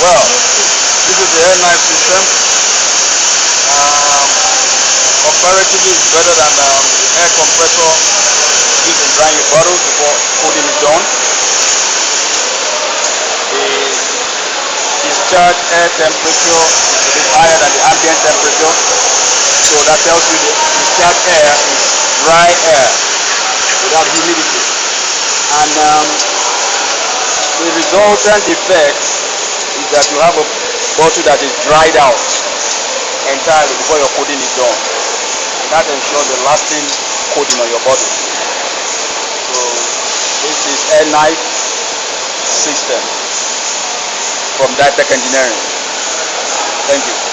Well, this is the air knife system. Comparatively, it's better than the air compressor used in drying your bottles before coding is done. The discharge air temperature is a bit higher than the ambient temperature, so that tells you the discharge air is dry air without humidity. And the resultant effect is that you have a bottle that is dried out entirely before your coating is done. And that ensures a lasting coating on your bottle. So this is air knife system from DI-PECH Engineering. Thank you.